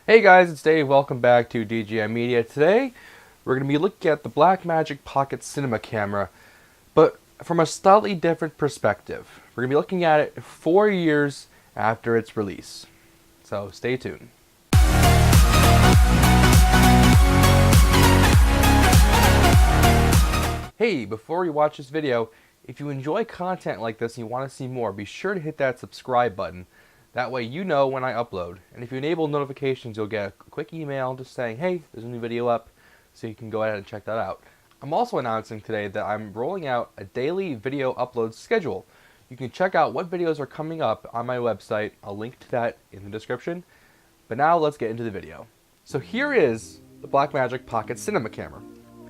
Hey guys, it's Dave. Welcome back to DJI Media. Today, we're going to be looking at the Blackmagic Pocket Cinema camera, but from a slightly different perspective. We're going to be looking at it 4 years after its release. So stay tuned. Hey, before you watch this video, if you enjoy content like this and you want to see more, be sure to hit that subscribe button. That way you know when I upload. And if you enable notifications, you'll get a quick email just saying, hey, there's a new video up, so you can go ahead and check that out. I'm also announcing today that I'm rolling out a daily video upload schedule. You can check out what videos are coming up on my website. I'll link to that in the description. But now let's get into the video. So here is the Blackmagic Pocket Cinema camera.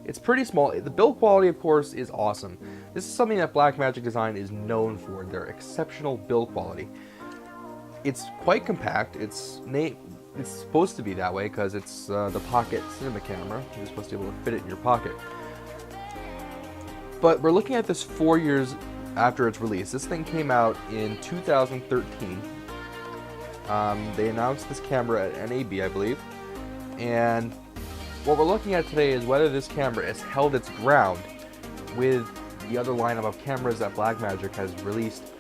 It's pretty small. The build quality, of course, is awesome. This is something that Blackmagic Design is known for, their exceptional build quality. It's quite compact. It's supposed to be that way because it's the Pocket Cinema camera. You're supposed to be able to fit it in your pocket. But we're looking at this 4 years after its release. This thing came out in 2013. They announced this camera at NAB, I believe. And what we're looking at today is whether this camera has held its ground with the other lineup of cameras that Blackmagic has released,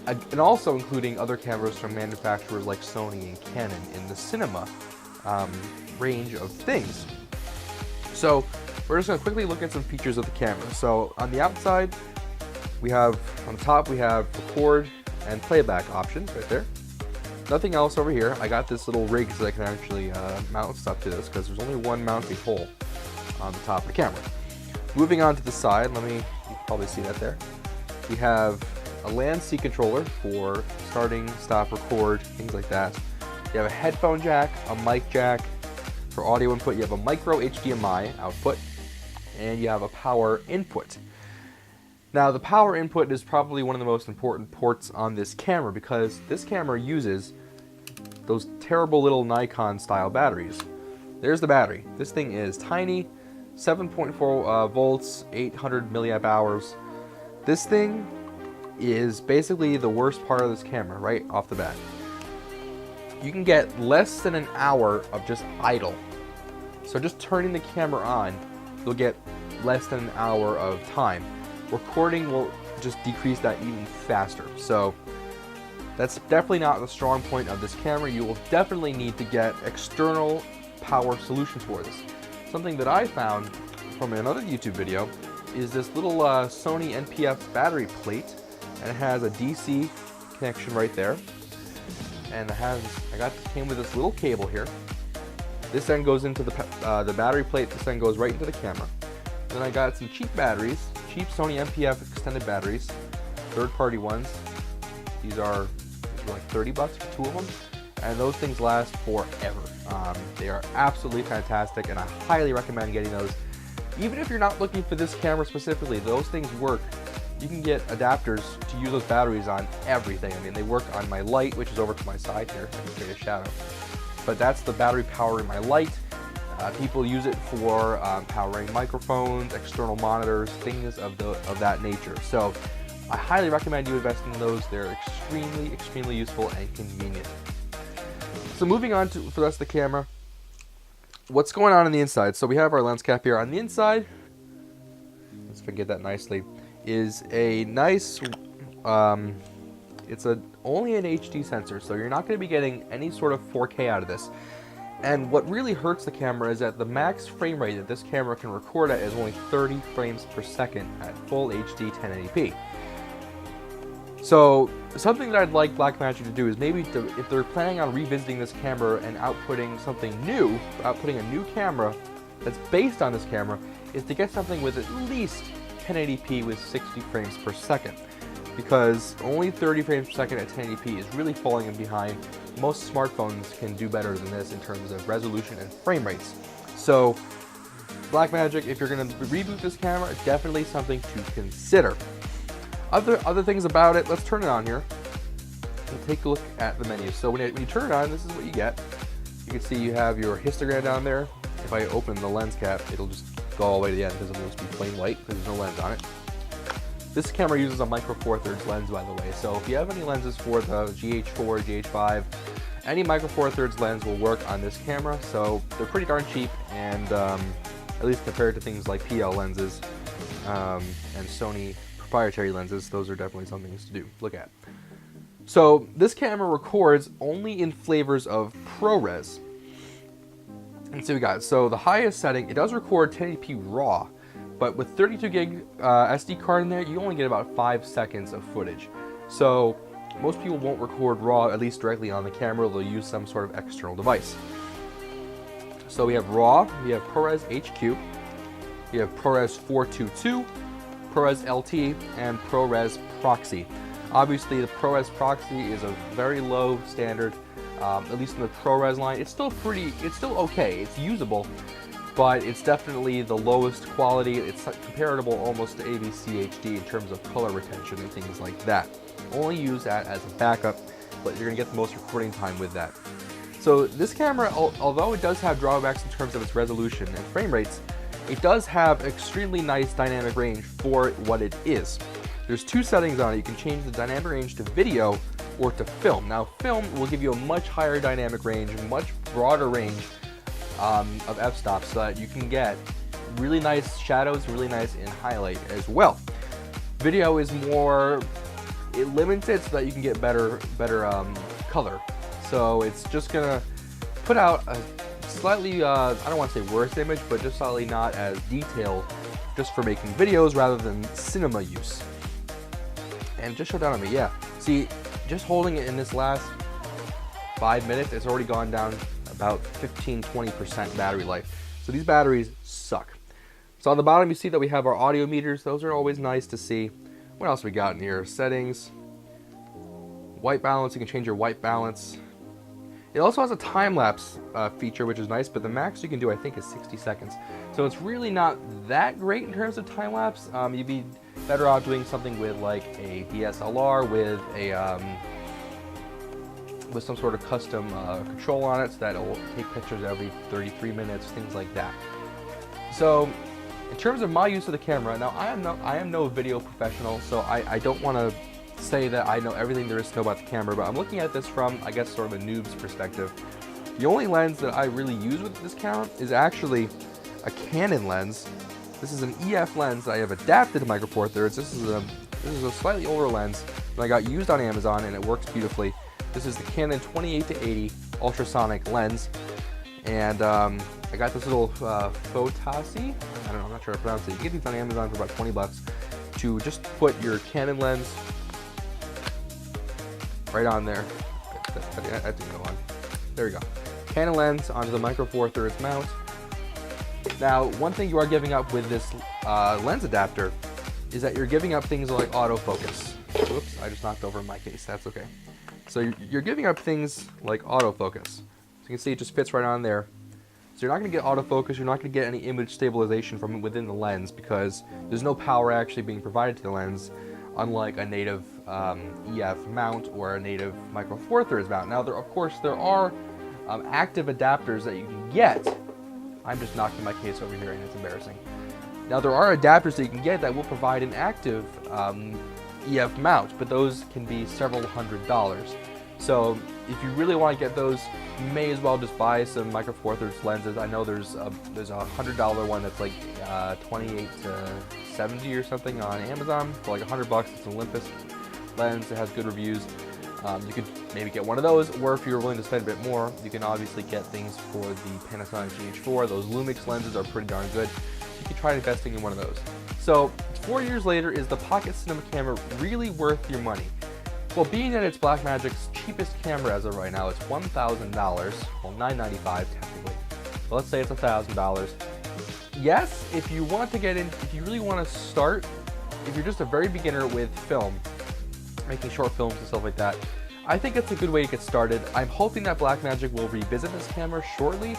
and also including other cameras from manufacturers like Sony and Canon in the cinema range of things. So we're just going to quickly look at some features of the camera. So on the outside, on the top we have record and playback options right there. Nothing else over here. I got this little rig so I can actually mount stuff to this because there's only one mounting hole on the top of the camera. Moving on to the side, you can probably see that there. We have a LAN C controller for starting, stop, record, things like that. You have a headphone jack, a mic jack. For audio input, you have a micro HDMI output, and you have a power input. Now, the power input is probably one of the most important ports on this camera because this camera uses those terrible little Nikon style batteries. There's the battery. This thing is tiny, 7.4 volts, 800 milliamp hours. This thing is basically the worst part of this camera right off the bat. You can get less than an hour of just idle. So just turning the camera on, you'll get less than an hour of time. Recording will just decrease that even faster. So that's definitely not the strong point of this camera. You will definitely need to get external power solutions for this. Something that I found from another YouTube video is this little Sony NP-F battery plate, and it has a DC connection right there. And came with this little cable here. This then goes into the battery plate. This then goes right into the camera. Then I got some cheap batteries, cheap Sony NP-F extended batteries, third-party ones. These are like 30 bucks for 2 of them, and those things last forever. They are absolutely fantastic, and I highly recommend getting those. Even if you're not looking for this camera specifically, those things work. You can get adapters to use those batteries on everything. I mean, they work on my light, which is over to my side here. I can create a shadow. But that's the battery powering my light. People use it for powering microphones, external monitors, things of that nature. So I highly recommend you invest in those. They're extremely, extremely useful and convenient. So moving on to for the rest of the camera, what's going on the inside? So we have our lens cap here. On the inside, let's forget that nicely, is a nice, it's only an HD sensor, so you're not going to be getting any sort of 4K out of this. And what really hurts the camera is that the max frame rate that this camera can record at is only 30 frames per second at full HD 1080p. So something that I'd like Blackmagic to do is maybe if they're planning on revisiting this camera and outputting something new, outputting a new camera that's based on this camera, is to get something with at least 1080p with 60 frames per second. Because only 30 frames per second at 1080p is really falling in behind. Most smartphones can do better than this in terms of resolution and frame rates. So Blackmagic, if you're going to reboot this camera, definitely something to consider. Other things about it, let's turn it on here and take a look at the menu. So when you turn it on, this is what you get. You can see you have your histogram down there. If I open the lens cap, it'll just go all the way to the end because it'll just be plain white because there's no lens on it. This camera uses a micro four thirds lens, by the way, so if you have any lenses for the GH4, GH5, any Micro Four Thirds lens will work on this camera, so they're pretty darn cheap, and at least compared to things like PL lenses and Sony proprietary lenses, those are definitely some things to look at. So this camera records only in flavors of ProRes. Let's see what we got. So the highest setting, it does record 1080p RAW, but with 32 gig SD card in there, you only get about 5 seconds of footage. So most people won't record RAW, at least directly on the camera. They'll use some sort of external device. So we have RAW, we have ProRes HQ, we have ProRes 422, ProRes LT, and ProRes Proxy. Obviously, the ProRes Proxy is a very low standard, at least in the ProRes line. It's still okay. It's usable, but it's definitely the lowest quality. It's comparable almost to AVC HD in terms of color retention and things like that. Only use that as a backup, but you're gonna get the most recording time with that. So this camera, although it does have drawbacks in terms of its resolution and frame rates, it does have extremely nice dynamic range for what it is. There's 2 settings on it. You can change the dynamic range to video or to film. Now, film will give you a much higher dynamic range, much broader range of f-stops, so that you can get really nice shadows, really nice in highlight as well. Video is more, it limits it so that you can get better color. So it's just gonna put out a slightly, I don't want to say worse image, but just slightly not as detailed, just for making videos rather than cinema use. And just show down on me, yeah. See, just holding it in this last 5 minutes, it's already gone down about 15-20% battery life. So these batteries suck. So on the bottom, you see that we have our audio meters. Those are always nice to see. What else we got in here? Settings, white balance. You can change your white balance. It also has a time-lapse feature, which is nice, but the max you can do, I think, is 60 seconds. So it's really not that great in terms of time-lapse. You'd be better off doing something with like a DSLR with a with some sort of custom control on it, so that it'll take pictures every 33 minutes, things like that. So in terms of my use of the camera, now I am no video professional, so I don't want to say that I know everything there is to know about the camera, but I'm looking at this from, I guess, sort of a noob's perspective. The only lens that I really use with this camera is actually a Canon lens. This is an EF lens that I have adapted to Micro Four Thirds. This is a slightly older lens that I got used on Amazon, and it works beautifully. This is the Canon 28-80 ultrasonic lens, and I got this little Photasi. I don't know, I'm not sure how to pronounce it. You can get these on Amazon for about 20 bucks to just put your Canon lens right on there. That didn't go on. There we go. Canon lens onto the Micro Four Thirds mount. Now, one thing you are giving up with this lens adapter is that you're giving up things like autofocus. Whoops, I just knocked over my case. That's okay. So you're giving up things like autofocus. So you can see it just fits right on there. So you're not going to get autofocus. You're not going to get any image stabilization from within the lens because there's no power actually being provided to the lens, unlike a native EF mount or a native Micro Four Thirds mount. Now, of course, there are active adapters that you can get. I'm just knocking my case over here and it's embarrassing. Now, there are adapters that you can get that will provide an active EF mount, but those can be several $100s. So if you really want to get those, you may as well just buy some Micro Four Thirds lenses. I know there's a $100 one that's like 28 to 70 or something on Amazon for like $100. It's an Olympus lens. It has good reviews. You could maybe get one of those, or if you're willing to spend a bit more, you can obviously get things for the Panasonic GH4. Those Lumix lenses are pretty darn good. You could try investing in one of those. So 4 years later, is the Pocket Cinema camera really worth your money? Well, being that it's Blackmagic's cheapest camera as of right now, it's $1,000. Well, $995 technically. But let's say it's $1,000. Yes, if you want to get in, if you really want to start, if you're just a very beginner with film, making short films and stuff like that, I think it's a good way to get started. I'm hoping that Blackmagic will revisit this camera shortly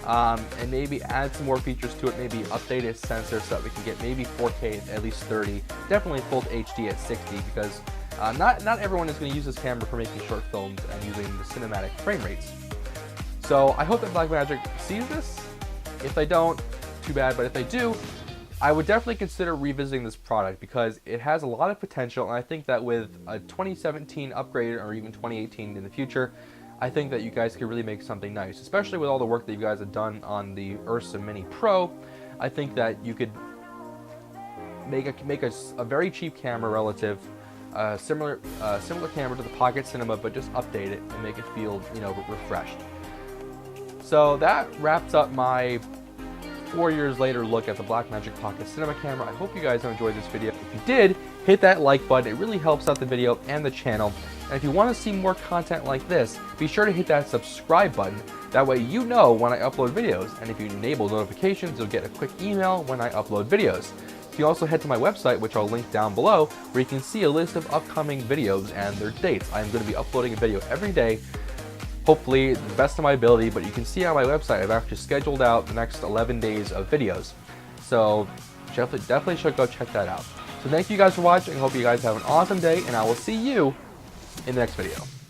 and maybe add some more features to it, maybe update its sensor so that we can get maybe 4K at least 30, definitely full HD at 60, because not everyone is going to use this camera for making short films and using the cinematic frame rates. So I hope that Blackmagic sees this. If they don't, too bad, but if they do, I would definitely consider revisiting this product because it has a lot of potential, and I think that with a 2017 upgrade or even 2018 in the future, I think that you guys could really make something nice, especially with all the work that you guys have done on the Ursa Mini Pro. I think that you could make a very cheap camera relative, similar camera to the Pocket Cinema, but just update it and make it feel, you know, refreshed. So that wraps up my 4 years later look at the Blackmagic Pocket Cinema camera. I hope you guys have enjoyed this video. If you did, hit that like button. It really helps out the video and the channel. And if you want to see more content like this, be sure to hit that subscribe button. That way you know when I upload videos. And if you enable notifications, you'll get a quick email when I upload videos. You can also head to my website, which I'll link down below, where you can see a list of upcoming videos and their dates. I'm going to be uploading a video every day, hopefully the best of my ability, but you can see on my website I've actually scheduled out the next 11 days of videos. So definitely should go check that out. So thank you guys for watching. I hope you guys have an awesome day, and I will see you in the next video.